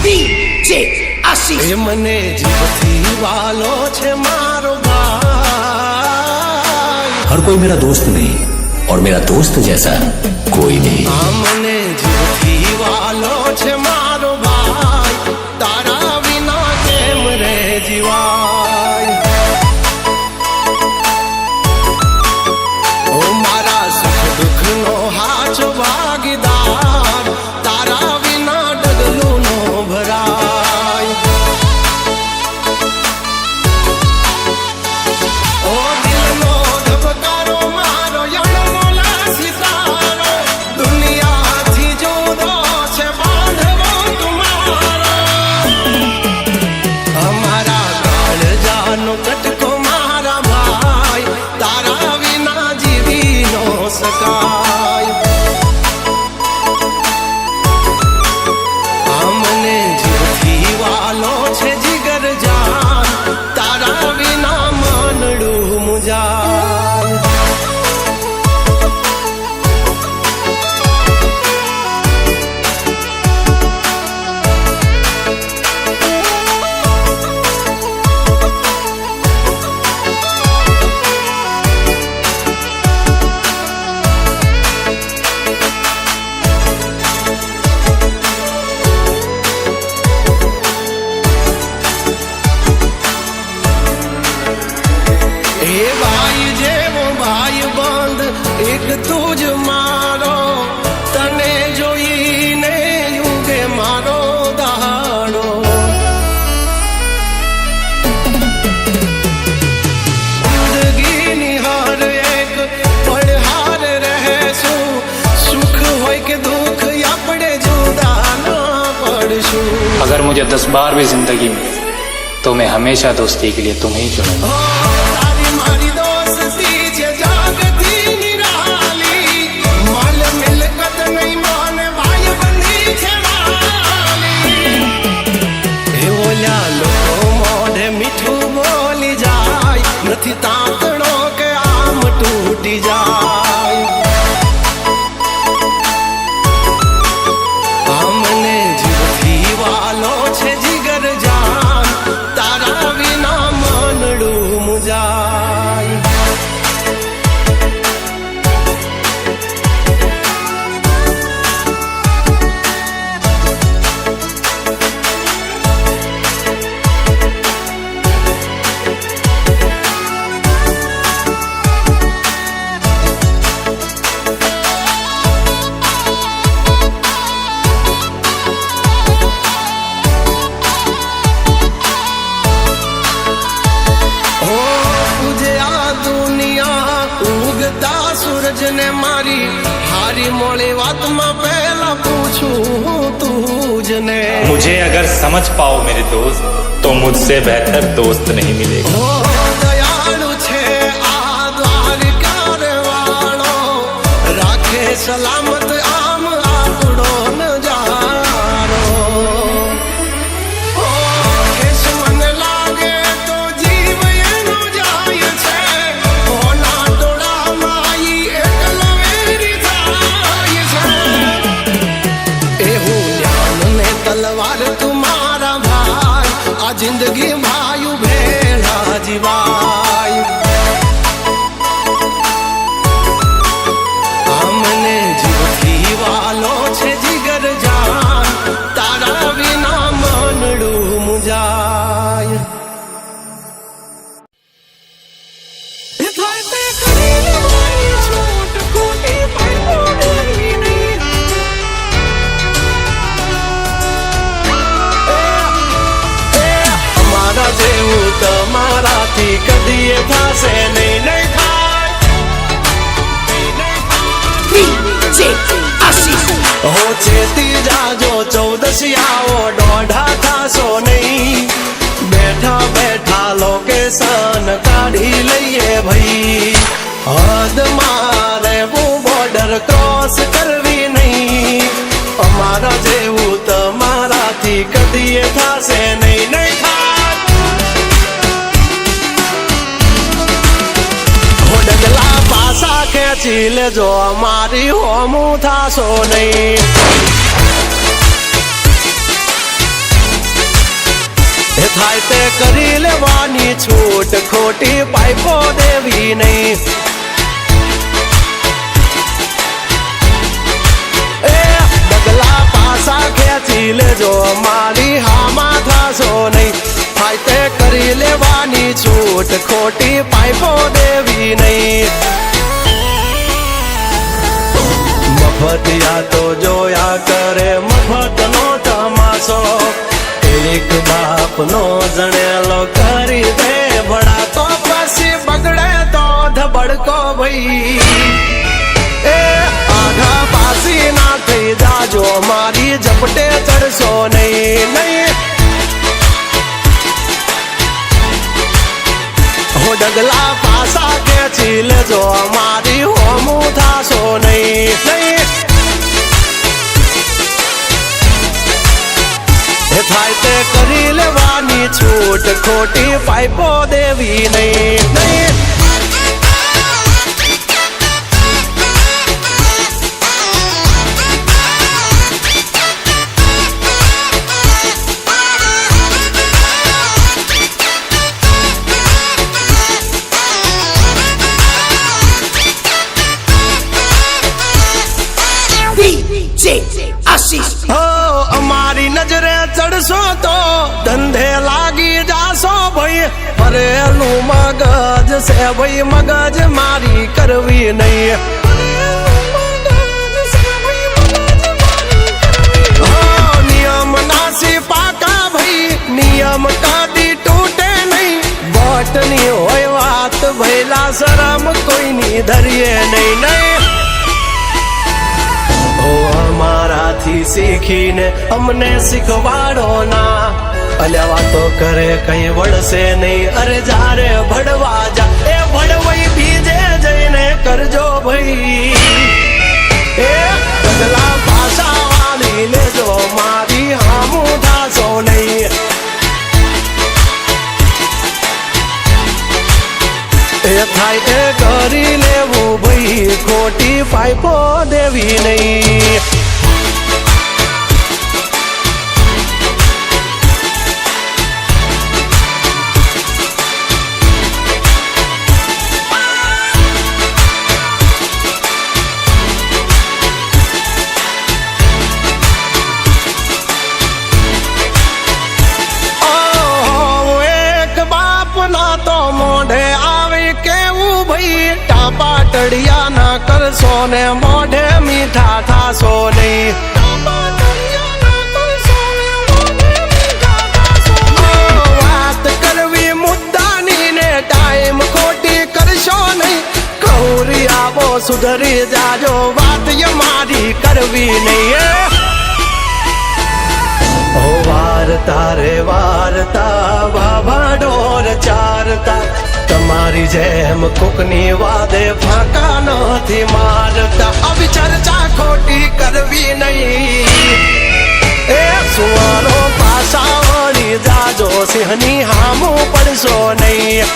DJ आशीष मने जीवती वालो छे मारो भाई। हर कोई मेरा दोस्त नहीं और मेरा दोस्त जैसा कोई नहीं। मने जीवती वालो छे मारो भाई, तारा बिना केम रे जीवाय। ओ मारा सुख दुख नो हाचो भागीदार, तारा बिना डगलू नो भराय। ओ दिल नो धबकारो मारो यणमोला सितारो, दुनिया थी जुदो छे बांधवो तुम्हारो। हमारा काल जानो कटको मारा भाई, तारा बिना जीवी नो सकाय। हमने जीवती वालो छे जिगर जान, तारा बिना मानड़ू मुजान। ए भाई जेवो भाई बंद एक तुझ मारो, तने जोईने युगे मारो दाड़ो। जिंदगी निहार एक पड़हार रहेशु, सुख होय के दुख अपने जुदा ना पड़शु। अगर मुझे 10 बार भी जिंदगी में, तो मैं हमेशा दोस्ती के लिए तुम्हें ही चुनूंगा। तारी मारी दोस्ती छे जागती निराली, माल मिलकत नहीं माने भाई बंधी छे वाली। हे ओला लोको मोढे मीठू बोली जाय, नथी तातणो के आम टूटी जाय। हमने जीवती वालो छे जिगर जान, तारा बिना मानड़ू मुजाय। ओ तुझे आ दुनिया उगता सूरज ने मारी, हारी मोड़ी बात में पहला पूछूं तुझने। मुझे अगर समझ पाओ मेरे दोस्त, तो मुझसे बेहतर दोस्त नहीं मिलेगा। ओ दयालु छे आ द्वारकार वालो, राखे सलामत आम आपड़ो नजारो। ओ केस मन लागे तो जीव एनो जाय छे, ओना टोळा माई एकलो वेरी थाय छे। एहू ज्ञान ने तलवार तुम्हारा भाई, आ जिंदगी भायु भेड़ा जीवाय। हमने जीवती वालो छे जिगर जान, तारा बिना मानड़ू मुजाय। हमारा जेवू તમારાથી કદીએ થાશે નહીં નહીં થાય। DJ आशीष हो चेती जाजो चौदसियाओ दौड़ा थाशो नहीं, बैठा बैठा लोकेशन काढ़ी लईए भई। हद मारे वो बॉर्डर क्रॉस करवी नहीं, अमारा जेवू तमाराथी कदीए थाशे नहीं नहीं थाय। हो डगला पासा खेची लेजो अमारी होमू थाशो नहीं। થાય તે કરી લેવાની છૂટ, ખોટી પાઇપો દેવી નહીં. એ ડગલા પાસા ખેંચી લેજો, મારી હામાં થાશો નહીં. થાય તે કરી લેવાની છૂટ, ખોટી પાઇપો દેવી નહીં. મફતિયા તો જોયા કરે મફતનો તમાશો, એક બાપ નો જણેલો કરી દે ભડા, તો પછી બગડે તો ધબડકો ભાઈ. એ આઘા પાસી ના થઈ જાજો, મારી ઝપટે ચડશો નહીં નહીં. હો ડગલા પાસા ખેંચી લેજો, મારી હોમું થાશો નહીં નહીં. થાય તે કરી લેવાની છૂટ, ખોટી પાઇપો દેવી નહીં નહીં. DJ Ashish. અમારી નજરે ચડશો તો ધંધે લાગી જાશો ભાઈ. ભરેલું મગજ છે ભાઈ, મગજ મારી કરવી નહીં. નિયમ નાસી પાકા ભાઈ, નિયમ કદી તૂટે નહીં. બટની હોય વાત ભૈલા, શરમ કોઈની ધરીએ નહીં નહીં. અમારાથી શીખીને અમને શીખવાડો ના, અલ્યા વાતો કરે કઈ વળશે નહીં. અરે જારે ભડવા જા એ ભડવાઈ બીજે જઈને કરજો ભાઈ. એ ડગલા પાછા વાળી લેજો, મારી હામું થાશો નહીં. એ થાય એ કરી લેવું ભાઈ, ખોટી પાઇપો દેવી નહીં. પાટડિયા ના કરશો ને મોઢે મીઠા થાશો નહીં. વાત કરવી મુદ્દાની ને ટાઈમ ખોટી કરશો નહીં. કૌરી આવો સુધરી જાજો, વાત મારી કરવી નહીં. વારતા રે વારતા વાવા ઢોર ચારતા, તમારી જેમ કોકની વાદે ફાંકા નથી મારતા. આવી ચર્ચા ખોટી કરવી નહીં. એ સુવારો પાછા વળી જાજો, સિંહની હામું પડશો નહીં.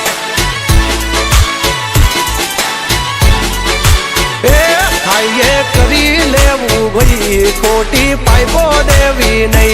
એ હાઈએ કરી લેવું ભાઈ, ખોટી પાઇપો દેવી નહીં.